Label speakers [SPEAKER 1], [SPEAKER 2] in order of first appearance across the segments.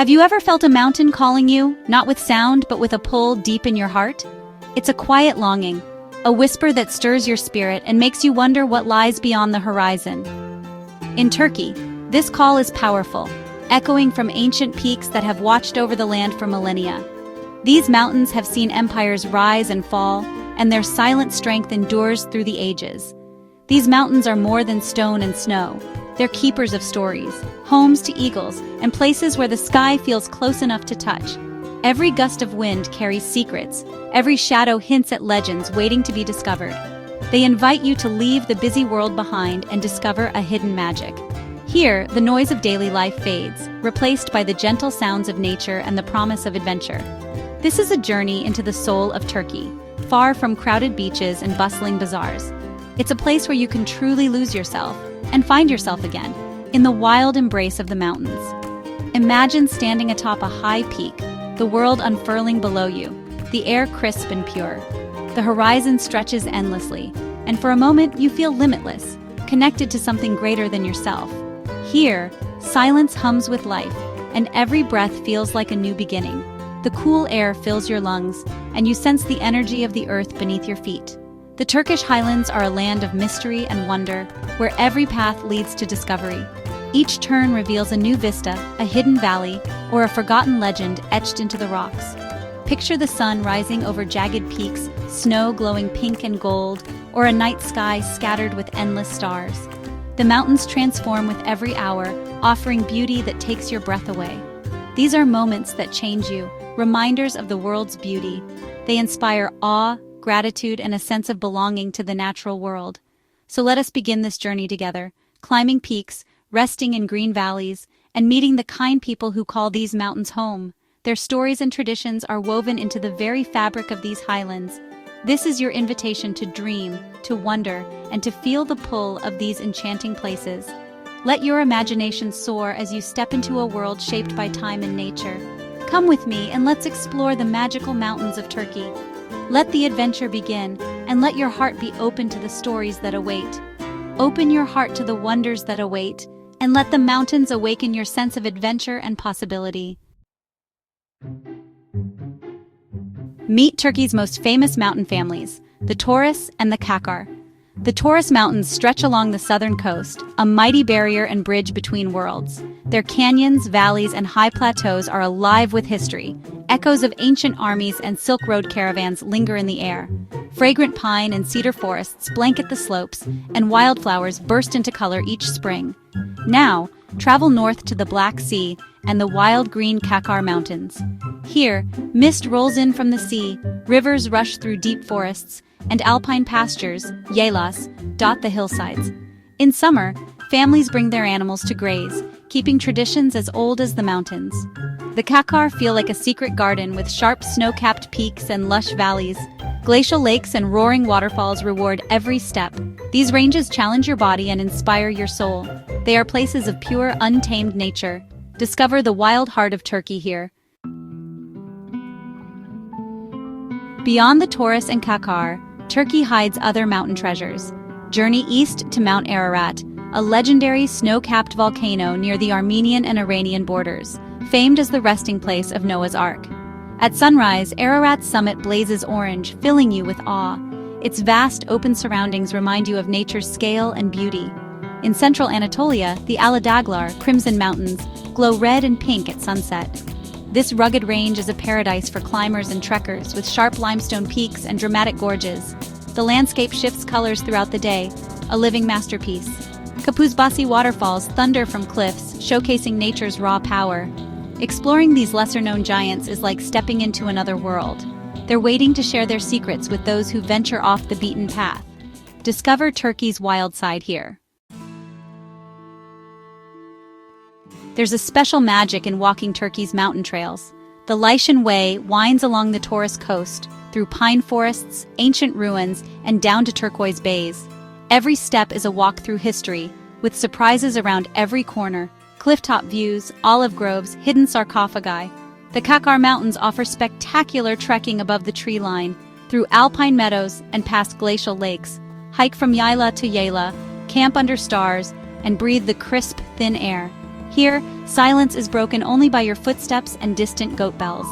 [SPEAKER 1] Have you ever felt a mountain calling you, not with sound but with a pull deep in your heart? It's a quiet longing, a whisper that stirs your spirit and makes you wonder what lies beyond the horizon. In Turkey, this call is powerful, echoing from ancient peaks that have watched over the land for millennia. These mountains have seen empires rise and fall, and their silent strength endures through the ages. These mountains are more than stone and snow. They're keepers of stories, homes to eagles, and places where the sky feels close enough to touch. Every gust of wind carries secrets, every shadow hints at legends waiting to be discovered. They invite you to leave the busy world behind and discover a hidden magic. Here, the noise of daily life fades, replaced by the gentle sounds of nature and the promise of adventure. This is a journey into the soul of Turkey, far from crowded beaches and bustling bazaars. It's a place where you can truly lose yourself and find yourself again, in the wild embrace of the mountains. Imagine standing atop a high peak, the world unfurling below you, the air crisp and pure. The horizon stretches endlessly, and for a moment you feel limitless, connected to something greater than yourself. Here, silence hums with life, and every breath feels like a new beginning. The cool air fills your lungs, and you sense the energy of the earth beneath your feet. The Turkish highlands are a land of mystery and wonder, where every path leads to discovery. Each turn reveals a new vista, a hidden valley, or a forgotten legend etched into the rocks. Picture the sun rising over jagged peaks, snow glowing pink and gold, or a night sky scattered with endless stars. The mountains transform with every hour, offering beauty that takes your breath away. These are moments that change you, reminders of the world's beauty. They inspire awe, gratitude, and a sense of belonging to the natural world. So let us begin this journey together, climbing peaks, resting in green valleys, and meeting the kind people who call these mountains home. Their stories and traditions are woven into the very fabric of these highlands. This is your invitation to dream, to wonder, and to feel the pull of these enchanting places. Let your imagination soar as you step into a world shaped by time and nature. Come with me and let's explore the magical mountains of Turkey. Let the adventure begin, and let your heart be open to the stories that await. Open your heart to the wonders that await, and let the mountains awaken your sense of adventure and possibility. Meet Turkey's most famous mountain families, the Taurus and the Kaçkar. The Taurus Mountains stretch along the southern coast, a mighty barrier and bridge between worlds. Their canyons, valleys, and high plateaus are alive with history. Echoes of ancient armies and Silk Road caravans linger in the air. Fragrant pine and cedar forests blanket the slopes, and wildflowers burst into color each spring. Now, travel north to the Black Sea and the wild green Kaçkar Mountains. Here, mist rolls in from the sea, rivers rush through deep forests, and alpine pastures, yaylas, dot the hillsides. In summer, families bring their animals to graze, keeping traditions as old as the mountains. The Kaçkar feel like a secret garden with sharp snow-capped peaks and lush valleys. Glacial lakes and roaring waterfalls reward every step. These ranges challenge your body and inspire your soul. They are places of pure, untamed nature. Discover the wild heart of Turkey here. Beyond the Taurus and Kaçkar, Turkey hides other mountain treasures. Journey east to Mount Ararat, a legendary snow-capped volcano near the Armenian and Iranian borders, famed as the resting place of Noah's Ark. At sunrise, Ararat's summit blazes orange, filling you with awe. Its vast, open surroundings remind you of nature's scale and beauty. In central Anatolia, the Uludağ, Crimson Mountains, glow red and pink at sunset. This rugged range is a paradise for climbers and trekkers, with sharp limestone peaks and dramatic gorges. The landscape shifts colors throughout the day, a living masterpiece. Kapuzbasi waterfalls thunder from cliffs, showcasing nature's raw power. Exploring these lesser-known giants is like stepping into another world. They're waiting to share their secrets with those who venture off the beaten path. Discover Turkey's wild side here. There's a special magic in walking Turkey's mountain trails. The Lycian Way winds along the Taurus coast, through pine forests, ancient ruins, and down to turquoise bays. Every step is a walk through history, with surprises around every corner. Clifftop views, olive groves, hidden sarcophagi. The Kaçkar Mountains offer spectacular trekking above the tree line, through alpine meadows and past glacial lakes. Hike from yayla to yayla, camp under stars, and breathe the crisp, thin air. Here, silence is broken only by your footsteps and distant goat bells.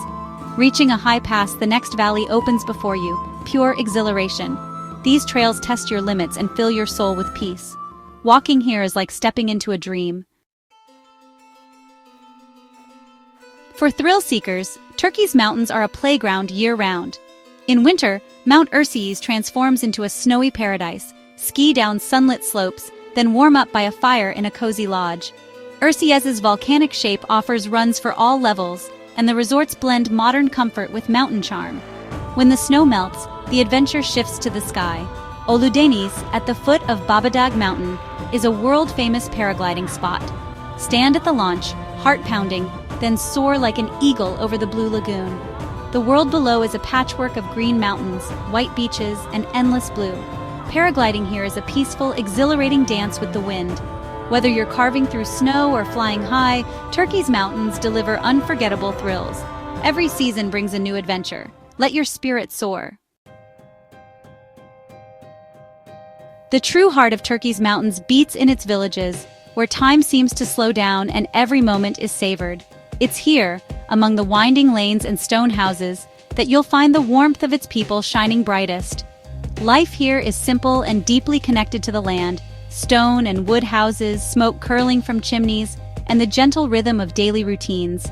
[SPEAKER 1] Reaching a high pass, the next valley opens before you, pure exhilaration. These trails test your limits and fill your soul with peace. Walking here is like stepping into a dream. For thrill seekers, Turkey's mountains are a playground year-round. In winter, Mount Erciyes transforms into a snowy paradise. Ski down sunlit slopes, then warm up by a fire in a cozy lodge. Erciyes's volcanic shape offers runs for all levels, and the resorts blend modern comfort with mountain charm. When the snow melts, the adventure shifts to the sky. Uludağ, at the foot of Babadag Mountain, is a world-famous paragliding spot. Stand at the launch, heart-pounding, then soar like an eagle over the blue lagoon. The world below is a patchwork of green mountains, white beaches, and endless blue. Paragliding here is a peaceful, exhilarating dance with the wind. Whether you're carving through snow or flying high, Turkey's mountains deliver unforgettable thrills. Every season brings a new adventure. Let your spirit soar. The true heart of Turkey's mountains beats in its villages, where time seems to slow down and every moment is savored. It's here, among the winding lanes and stone houses, that you'll find the warmth of its people shining brightest. Life here is simple and deeply connected to the land. Stone and wood houses, smoke curling from chimneys, and the gentle rhythm of daily routines.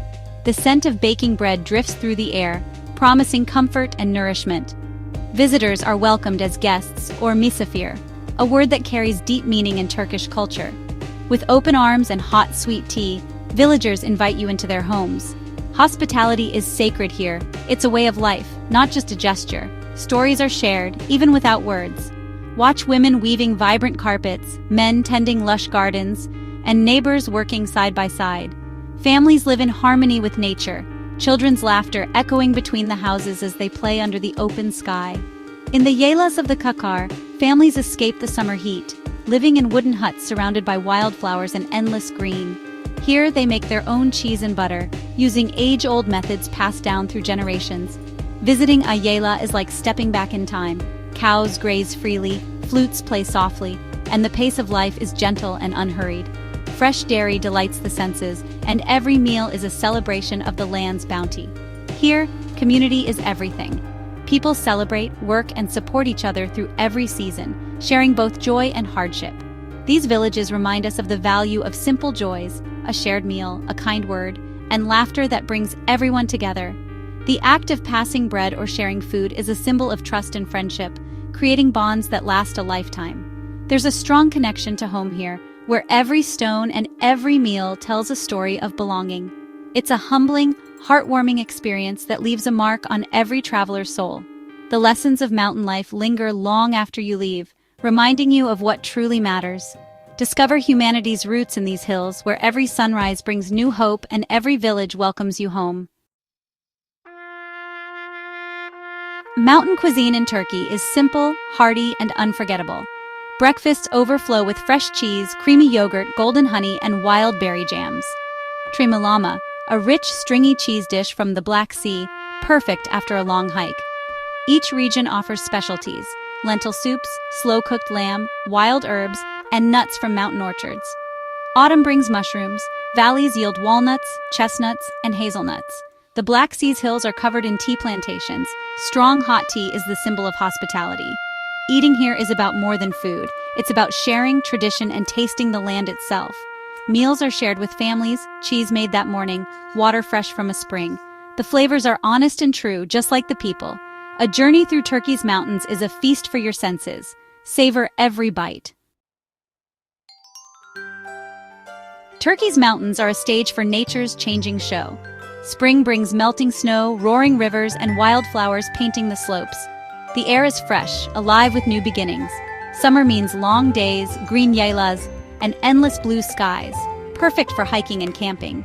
[SPEAKER 1] The scent of baking bread drifts through the air, promising comfort and nourishment. Visitors are welcomed as guests, or misafir, a word that carries deep meaning in Turkish culture. With open arms and hot, sweet tea, villagers invite you into their homes. Hospitality is sacred here. It's a way of life, not just a gesture. Stories are shared, even without words. Watch women weaving vibrant carpets, men tending lush gardens, and neighbors working side by side. Families live in harmony with nature, children's laughter echoing between the houses as they play under the open sky. In the yaylas of the Kaçkar, families escape the summer heat, living in wooden huts surrounded by wildflowers and endless green. Here they make their own cheese and butter, using age-old methods passed down through generations. Visiting a yayla is like stepping back in time. Cows graze freely, flutes play softly, and the pace of life is gentle and unhurried. Fresh dairy delights the senses, and every meal is a celebration of the land's bounty. Here, community is everything. People celebrate, work, and support each other through every season, sharing both joy and hardship. These villages remind us of the value of simple joys, a shared meal, a kind word, and laughter that brings everyone together. The act of passing bread or sharing food is a symbol of trust and friendship, creating bonds that last a lifetime. There's a strong connection to home here, where every stone and every meal tells a story of belonging. It's a humbling, heartwarming experience that leaves a mark on every traveler's soul. The lessons of mountain life linger long after you leave, reminding you of what truly matters. Discover humanity's roots in these hills, where every sunrise brings new hope and every village welcomes you home. Mountain cuisine in Turkey is simple, hearty, and unforgettable. Breakfasts overflow with fresh cheese, creamy yogurt, golden honey, and wild berry jams. Tremolama, a rich, stringy cheese dish from the Black Sea, perfect after a long hike. Each region offers specialties: lentil soups, slow-cooked lamb, wild herbs, and nuts from mountain orchards. Autumn brings mushrooms, valleys yield walnuts, chestnuts, and hazelnuts. The Black Sea's hills are covered in tea plantations. Strong hot tea is the symbol of hospitality. Eating here is about more than food. It's about sharing, tradition, and tasting the land itself. Meals are shared with families, cheese made that morning, water fresh from a spring. The flavors are honest and true, just like the people. A journey through Turkey's mountains is a feast for your senses. Savor every bite. Turkey's mountains are a stage for nature's changing show. Spring brings melting snow, roaring rivers, and wildflowers painting the slopes. The air is fresh, alive with new beginnings. Summer means long days, green yaylas, and endless blue skies, perfect for hiking and camping.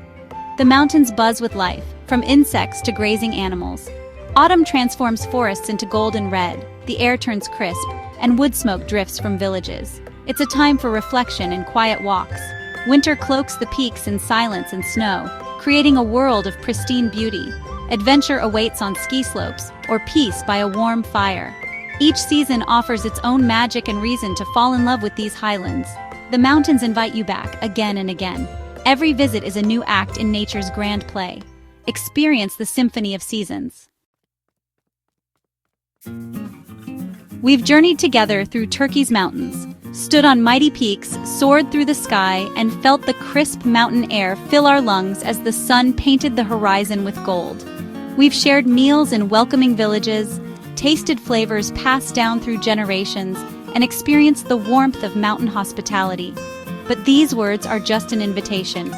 [SPEAKER 1] The mountains buzz with life, from insects to grazing animals. Autumn transforms forests into gold and red, the air turns crisp, and wood smoke drifts from villages. It's a time for reflection and quiet walks. Winter cloaks the peaks in silence and snow, creating a world of pristine beauty. Adventure awaits on ski slopes, or peace by a warm fire. Each season offers its own magic and reason to fall in love with these highlands. The mountains invite you back again and again. Every visit is a new act in nature's grand play. Experience the symphony of seasons. We've journeyed together through Turkey's mountains, stood on mighty peaks, soared through the sky, and felt the crisp mountain air fill our lungs as the sun painted the horizon with gold. We've shared meals in welcoming villages, tasted flavors passed down through generations, and experienced the warmth of mountain hospitality. But these words are just an invitation.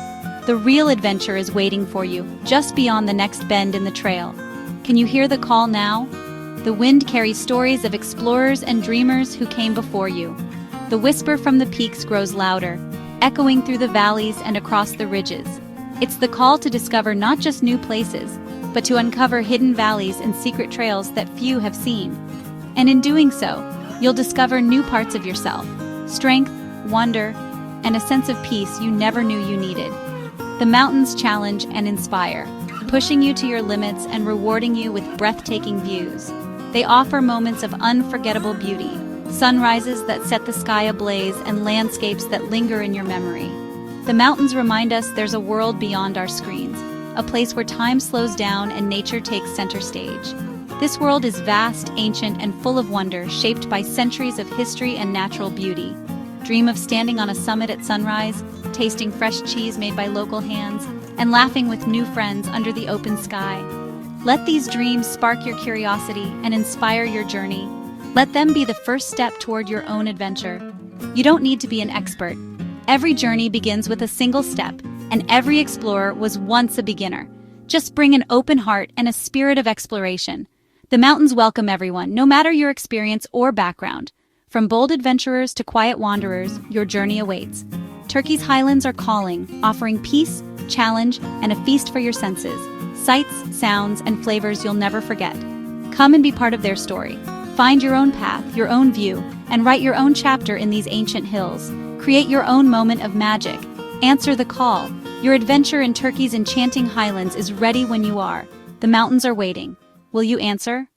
[SPEAKER 1] The real adventure is waiting for you, just beyond the next bend in the trail. Can you hear the call now? The wind carries stories of explorers and dreamers who came before you. The whisper from the peaks grows louder, echoing through the valleys and across the ridges. It's the call to discover not just new places, but to uncover hidden valleys and secret trails that few have seen. And in doing so, you'll discover new parts of yourself, strength, wonder, and a sense of peace you never knew you needed. The mountains challenge and inspire, pushing you to your limits and rewarding you with breathtaking views. They offer moments of unforgettable beauty, sunrises that set the sky ablaze and landscapes that linger in your memory. The mountains remind us there's a world beyond our screens, a place where time slows down and nature takes center stage. This world is vast, ancient, and full of wonder, shaped by centuries of history and natural beauty. Dream of standing on a summit at sunrise, tasting fresh cheese made by local hands, and laughing with new friends under the open sky. Let these dreams spark your curiosity and inspire your journey. Let them be the first step toward your own adventure. You don't need to be an expert. Every journey begins with a single step, and every explorer was once a beginner. Just bring an open heart and a spirit of exploration. The mountains welcome everyone, no matter your experience or background. From bold adventurers to quiet wanderers, your journey awaits. Turkey's highlands are calling, offering peace, challenge, and a feast for your senses. Sights, sounds, and flavors you'll never forget. Come and be part of their story. Find your own path, your own view, and write your own chapter in these ancient hills. Create your own moment of magic. Answer the call. Your adventure in Turkey's enchanting highlands is ready when you are. The mountains are waiting. Will you answer?